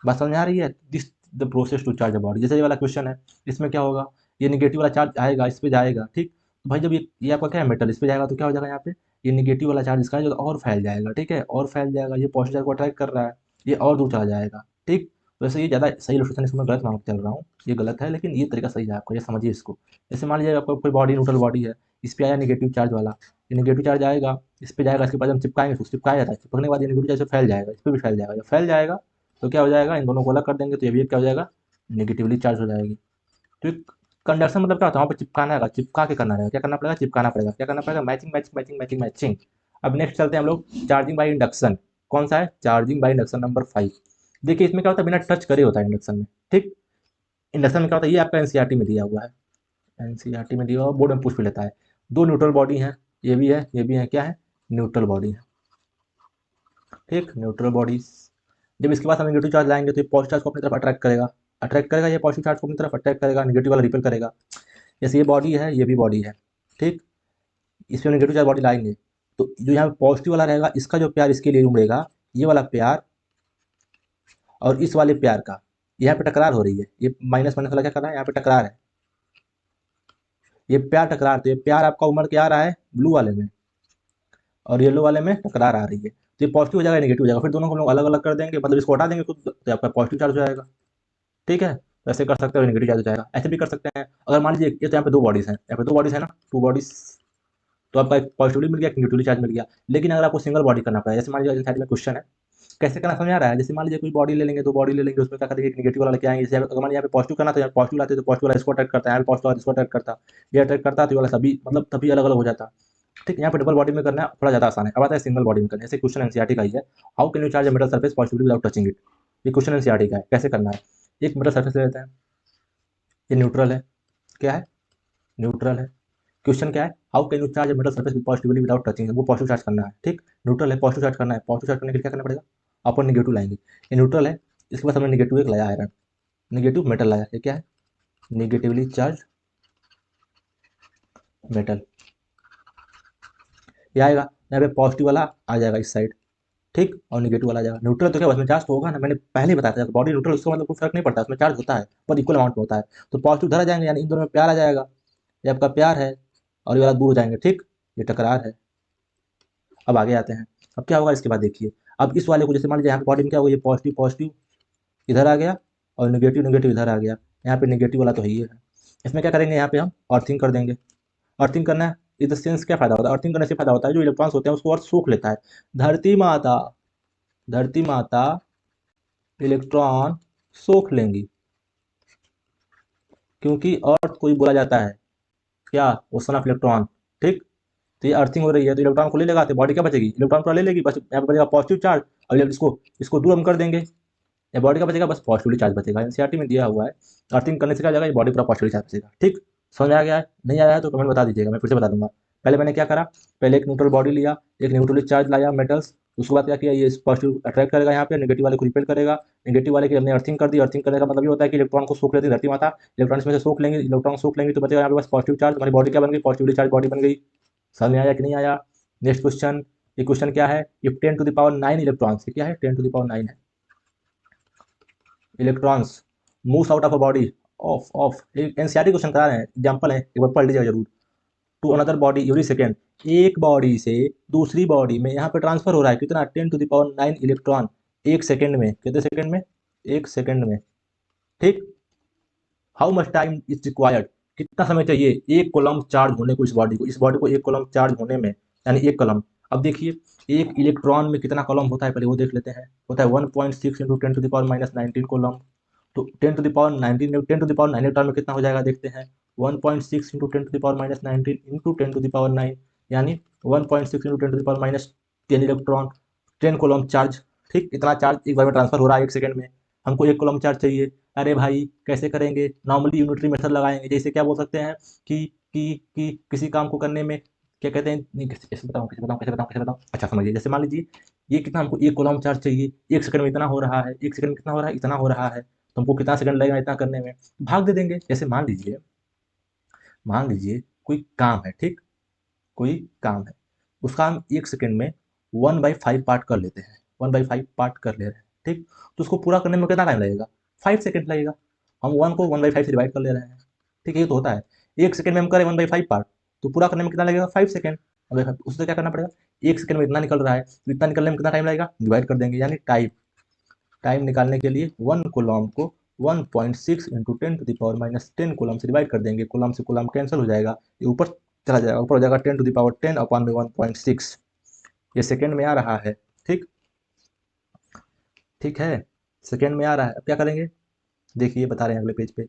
बात समझ आ रही है? This the process to charge a body. जैसे ये वाला क्वेश्चन है, इसमें क्या होगा, ये निगेटिव वाला चार्ज आएगा, इस पे जाएगा, ठीक। तो भाई जब ये आपका क्या है, मेटल, इस पे जाएगा तो क्या हो जाएगा, यहाँ पे ये निगेटिव वाला चार्ज इसका है जो और फैल जाएगा, ठीक है, और फैल जाएगा। ये पॉजिटिव चार्ज को अट्रैक्ट कर रहा है, ये और दूर चला जाएगा, ठीक। वैसे ये ज़्यादा सही इलस्ट्रेशन इसमें गलत मान के चल रहा हूँ, ये गलत है, लेकिन ये तरीका सही है आपका, ये समझिए इसको। जैसे मान लीजिए आपका कोई बॉडी, न्यूट्रल बॉडी है, इस पे आया निगेटिव चार्ज वाला, ये निगेटिव चार्ज आएगा, इस पे जाएगा, इसके बाद हम चिपकाएंगे, तो चिपकाया जाता है, चिपकने के बाद ये निगेटिव चार्ज से फैल जाएगा, इस पर भी फैल जाएगा। जब फैल जाएगा तो क्या हो जाएगा, इन दोनों को अलग कर देंगे तो ये भी क्या हो जाएगा, नेगेटिवली चार्ज हो जाएगी। तो कंडक्शन मतलब क्या होता है, वहाँ पे चिपकाना है, चिपका के करना रहेगा, क्या करना पड़ेगा, चिपकाना पड़ेगा, क्या करना पड़ेगा, matching matching matching matching matching. अब नेक्स्ट चलते हैं हम लोग चार्जिंग बाई इंडक्शन। कौन सा है, चार्जिंग बाई इंडक्शन नंबर 5। देखिए इसमें क्या होता है, बिना टच करे होता है इंडक्शन में, ठीक। इंडक्शन में क्या होता है, ये आपका एनसीईआरटी में दिया हुआ है, एनसीईआरटी में दिया हुआ, बोर्ड में पूछ भी लेता है। दो न्यूट्रल बॉडी हैं, ये भी है, ये भी है, क्या है, न्यूट्रल बॉडी है, ठीक, न्यूट्रल बॉडीज। जब इसके बाद हम नेगेटिव चार्ज लाएंगे तो ये पॉजिटिव चार्ज को अपनी तरफ अट्रैक्ट करेगा, अट्रैक्ट करेगा, ये पॉजिटिव चार्ज को अपनी तरफ अट्रैक्ट करेगा, नेगेटिव वाला रिपेल करेगा। जैसे ये बॉडी है, ये भी बॉडी है, ठीक। इसमें नेगेटिव चार्ज बॉडी लाएंगे तो जो यहाँ पे पॉजिटिव वाला रहेगा, इसका जो प्यार इसके लिए उमड़ेगा, ये वाला प्यार और इस वाले प्यार का यहाँ पे टकरार हो रही है, ये माइनस माइनस वाला क्या कर रहा है, यहाँ पे टकरार है, ये प्यार टकरार, तो ये प्यार आपका उमड़ के आ रहा है ब्लू वाले में और येलो वाले में टकरार आ रही है, तो ये पॉजिटिव हो जाएगा, नेगेटिव हो जाएगा, फिर दोनों को हम लोग अलग अलग कर देंगे, मतलब इसको हटा देंगे खुद, तो आपका पॉजिटिव चार्ज हो जाएगा, ठीक है। तो ऐसे कर सकते हो, नेगेटिव चार्ज हो जाएगा, ऐसे भी कर सकते हैं। अगर मान लीजिए ये तो यहाँ पे दो बॉडीज हैं, यहाँ पे दो बॉडीज है ना, टू बॉडीज, तो आपका एक पॉजिटिवली मिल गया, एक नेगेटिवली चार्ज मिल गया। लेकिन अगर आपको सिंगल बॉडी करना पड़ा, जैसे मान लीजिए साइड में क्वेश्चन है, कैसे करना समझ आ रहा है। जैसे मान लीजिए कोई बॉडी ले लेंगे, दो बॉडी ले लेंगे, उसमें क्या करेंगे, एक नेगेटिव वाला लेके आएंगे। जैसे अगर मान लीजिए यहाँ पे पॉजिटिव करना, तो यहाँ पॉजिटिव लाते तो पॉजिटिव वाला इसको अटैक करता है, यहाँ पे पॉजिटिव वाला इसको अटैक करता, ये अटैक करता, तो ये वाला सभी मतलब तभी अलग अलग हो जाता, ठीक। यहाँ पे डबल बॉडी में करना है थोड़ा ज़्यादा आसान है। अब आता है सिंगल बॉडी में करना। जैसे क्वेश्चन एनसीईआरटी का ही है, how can you charge a metal surface positively without touching it. ये क्वेश्चन एनसीईआरटी का है, कैसे करना है। एक मेटल सरफेस ले लेते हैं, ये न्यूट्रल है, क्या है, न्यूट्रल है। क्वेश्चन क्या है, how can you charge metal surface positively without touching, वो पॉजिटिव चार्ज करना है, ठीक। न्यूट्रल है, पॉजिटिव चार्ज करना है, पॉजिटिव चार्ज करने के लिए क्या करना पड़ेगा, अपन नेगेटिव लाएंगे। ये न्यूट्रल है, इसके बाद हमने नेगेटिव एक लाया आयरन, नेगेटिव मेटल लाया, ये क्या है, नेगेटिवली चार्ज मेटल। ये आएगा, यहाँ पे पॉजिटिव वाला आ जाएगा इस साइड, ठीक, और नेगेटिव वाला आ जाएगा। न्यूट्रल तो क्या उसमें चार्ज तो होगा ना, मैंने पहले ही बताया था, बॉडी न्यूट्रल उसका मतलब कोई फर्क नहीं पड़ता, उसमें चार्ज होता है पर इक्वल अमाउंट में होता है। तो पॉजिटिव धरा जाएंगे, यानी इन दोनों में प्यार आ जाएगा, ये आपका प्यार है और ये वाला दूर हो जाएंगे, ठीक, ये टकरार है। अब आगे आते हैं, अब क्या होगा इसके बाद देखिए। अब इस वाले को जैसे मान लीजिए यहाँ पे बॉडी में क्या होगा, ये पॉजिटिव पॉजिटिव इधर आ गया और नेगेटिव नेगेटिव इधर आ गया, यहाँ पे नेगेटिव वाला तो है ही है। इसमें क्या करेंगे, यहाँ पे हम अर्थिंग कर देंगे। अर्थिंग करना है, इन द सेंस क्या फायदा होता है, अर्थिंग करने से फायदा होता है जो इलेक्ट्रॉन्स होते हैं उसको अर्थ सोख लेता है। धरती माता, धरती माता इलेक्ट्रॉन सोख लेंगी, क्योंकि अर्थ को ही बोला जाता है क्या, ओशन ऑफ इलेक्ट्रॉन, ठीक। तो ये अर्थिंग हो रही है तो इलेक्ट्रॉन को ले लेगा, तो बॉडी क्या बचेगी, इलेक्ट्रॉन पूरा ले लेगी, बस यहाँ पे बचेगा पॉजिटिव चार्ज। और इसको इसको दूर हम कर देंगे, ये बॉडी का बचेगा, बस पॉजिटिवली चार्ज बचेगा। एनसीईआरटी में दिया हुआ है अर्थिंग करने से क्या हो जाएगा, ये बॉडी पूरा पॉजिटिवली चार्ज बचेगा। ठीक, समझ में आ गया है? नहीं आया है तो कमेंट बता दीजिएगा, मैं फिर से बता दूंगा। पहले मैंने क्या करा, पहले एक न्यूट्रल बॉडी लिया, एक न्यूट्रली चार्ज लाया मेटल्स, उसके बाद क्या किया, ये पॉजिटिव अट्रैक्ट करेगा यहाँ पे, नेगेटिव वाले को रिपेल करेगा। नेगेटिव वाले की हमने अर्थिंग कर दी। अर्थिंग करने का मतलब ये होता है कि इलेक्ट्रॉन को सोख लेती धरती माता, इलेक्ट्रॉन में से सोख लेंगे, इलेक्ट्रॉन सोख लेंगे तो बचेगा यहाँ पे बस पॉजिटिव चार्ज। हमारी बॉडी क्या बन गई, पॉजिटिवली चार्ज बॉडी बन गई। समझ में आया कि नहीं आया? नेक्स्ट क्वेश्चन, ये क्वेश्चन क्या है, if 10 to the power 9 electrons, क्या है 10 टू द पावर 9 है, electrons moves out of a body of NCERT question करा रहे हैं, एग्जांपल है, एक बार पढ़ लीजिएगा जरूर। To another body every second, एक बॉडी से दूसरी बॉडी में यहाँ पे ट्रांसफर हो रहा है कितना, 10 टू द पावर 9 इलेक्ट्रॉन एक सेकेंड में। कितने सेकेंड में, एक सेकेंड में। ठीक, how much time is required, कितना समय चाहिए एक कोलम चार्ज होने को, इस बॉडी को एक कोलम चार्ज होने में, यानी एक कलम। अब देखिए एक इलेक्ट्रॉन में कितना कॉलम होता है, पहले वो देख लेते हैं। होता है 1.6 into 10 to the power minus 19 coulomb. तो 10 to the power 19, 10 to the power 9 electron में कितना हो जाएगा, देखते हैं। 1.6 into 10 to the power minus 19 into 10 to the power 9, यानी 1.6 into 10 to the power minus 10 electron, 10 coulomb charge. ठीक, इतना चार्ज एक बार में ट्रांसफर हो रहा है एक सेकंड में। हमको एक कॉलम चार्ज चाहिए। अरे भाई कैसे करेंगे, नॉर्मली यूनिटरी मेथड लगाएंगे। जैसे क्या बोल सकते हैं कि किसी काम को करने में क्या कहते हैं, नहीं कैसे बताऊँ, अच्छा समझिए, जैसे मान लीजिए ये कितना, हमको एक कोलम चार्ज चाहिए, एक सेकंड में इतना हो रहा है, एक सेकंड में कितना हो रहा है, इतना हो रहा है, तो हमको कितना सेकंड लगेगा इतना करने में, भाग दे देंगे। जैसे मान लीजिए कोई काम है, ठीक, कोई काम है, उसका हम एक सेकंड में 1/5 पार्ट कर लेते हैं, 1/5 पार्ट कर ले रहे हैं। ठीक, तो उसको पूरा करने में कितना टाइम लगेगा, 5 सेकंड लगेगा। हम 1 को 1/5 से डिवाइड कर ले रहे हैं। ठीक है, ये तो होता है, एक सेकंड में हम करें 1/5 पार्ट, तो पूरा करने में कितना लगेगा, 5 सेकंड। अब उससे क्या करना पड़ेगा, एक सेकंड में इतना निकल रहा है, तो इतना निकलने में कितना टाइम लगेगा, डिवाइड कर देंगे, यानी टाइम टाइम निकालने के लिए 1 कूलम को 1.6 into 10 to the power minus 10 coulomb से डिवाइड कर देंगे। कूलम से कूलम कैंसिल हो जाएगा, ये ऊपर चला जाएगा, ऊपर हो जाएगा 10 टू द पावर 10 अपॉन में 1.6, ये सेकेंड में आ रहा है। ठीक, ठीक है, सेकेंड में आ रहा है। अब क्या करेंगे, देखिए बता रहे हैं अगले पेज पे।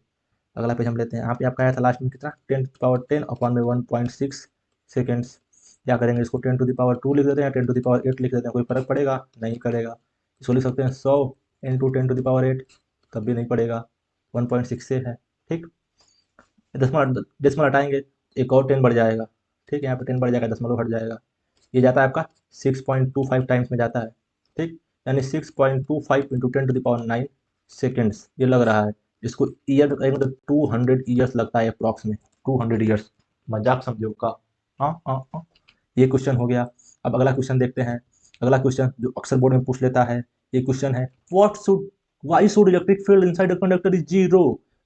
अगला पेज हम लेते हैं, यहाँ पे आपका आया था लास्ट में कितना, 10 टू द पावर 10 अपॉन में 1.6 सेकेंड्स। क्या करेंगे, इसको 10 टू द पावर 2 लिख देते हैं, 10 टू द पावर 8 लिख देते हैं, कोई फर्क पड़ेगा, नहीं पड़ेगा। इसको लिख सकते हैं 100 इंटू 10 टू द पावर 8, तब भी नहीं पड़ेगा, 1.6 से है। ठीक, दशमलव हटाएंगे, एक और 10 बढ़ जाएगा। ठीक है, यहाँ पे 10 बढ़ जाएगा, दशमलव हट जाएगा, ये जाता है आपका 6.25 टाइम्स में जाता है। ठीक, यानी 6.25 into 10 to the power 9 seconds ये लग रहा है। इसको ईयर में करेंगे तो 200 ईयर्स लगता है अप्रॉक्स में, 200 ईयर्स, मजाक समझो का। हाँ हाँ हाँ, ये क्वेश्चन हो गया। अब अगला क्वेश्चन देखते हैं। अगला क्वेश्चन जो अक्सर बोर्ड में पूछ लेता है, ये क्वेश्चन है, why should electric field inside a conductor is zero.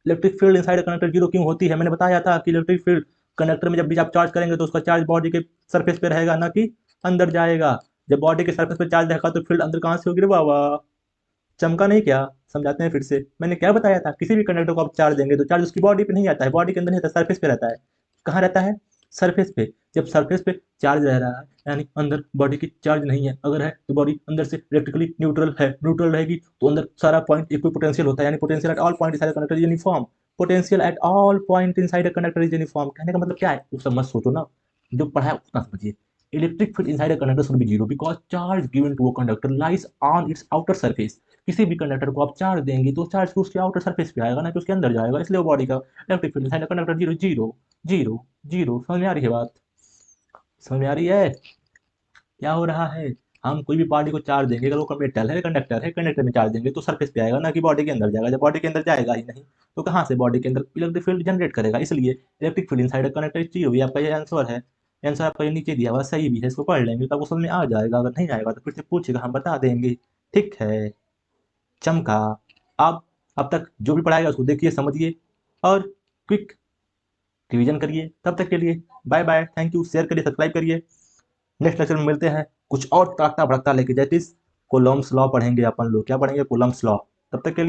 Electric field inside a conductor zero क्यों होती है? मैंने बताया था कि इलेक्ट्रिक फील्ड कंडक्टर में जब भी आप चार्ज करेंगे तो उसका चार्ज बॉडी के सरफेस पे रहेगा, ना कि अंदर जाएगा। जब बॉडी के सरफेस पे चार्ज रहेगा तो फील्ड अंदर कहाँ से होगी रे बाबा, चमका नहीं क्या? समझाते हैं फिर से, मैंने क्या बताया था, किसी भी कंडक्टर को आप चार्ज देंगे तो चार्ज उसकी बॉडी पे नहीं आता है, बॉडी के अंदर नहीं आता, सरफेस पे रहता है। कहाँ रहता है, सरफेस पे। जब सरफेस पे चार्ज रह रहा है यानी अंदर बॉडी की चार्ज नहीं है, अगर है तो बॉडी अंदर से इलेक्ट्रिकली न्यूट्रल है, न्यूट्रल रहेगी तो अंदर सारा पॉइंट इक्वल पोटेंशियल होता है, यानी potential at all point inside conductor is uniform. Potential at all point inside conductor is uniform, कहने का मतलब क्या है वो सब मत सोचो ना, जो पढ़ा है उतना समझिए। Electric field inside a conductor should be zero because charge given to a conductor lies on its outer surface। किसी भी कंडक्टर को आप चार्ज देंगे तो चार्ज उसके आउटर सरफेस पे आएगा, ना कि उसके अंदर जाएगा, इसलिए वो बॉडी का electric field inside conductor zero zero zero zero. समझ में आ रही है बात, समझ में आ रही है? क्या हो रहा है, हम कोई भी बॉडी को चार्ज देंगे, अगर वो मेटल है, कंडक्टर है, कंडक्टर में चार्ज देंगे तो सरफेस पे आएगा, ना कि बॉडी के अंदर जाएगा। जब बॉडी के अंदर जाएगा ही नहीं तो कहाँ से बॉडी के अंदर इलेक्ट्रिक फील्ड जनरेट करेगा, इसलिए electric field inside conductor zero, ये आपका ये आंसर है। आंसर आपका ये नीचे दिया हुआ सही भी है, इसको पढ़ लेंगे तो आपको समझ में आ जाएगा, अगर नहीं आएगा तो फिर से पूछेगा, हम बता देंगे। ठीक है, चमका। अब अब तक जो भी पढ़ाएगा उसको देखिए, समझिए और क्विक रिवीजन करिए। तब तक के लिए bye bye, thank you, share करिए, सब्सक्राइब करिए। नेक्स्ट लेक्चर में मिलते हैं कुछ और तड़कता भड़कता लेके, जैसे कोलम्स लॉ पढ़ेंगे अपन लोग, क्या पढ़ेंगे, कोलम्स लॉ। तब तक के लिए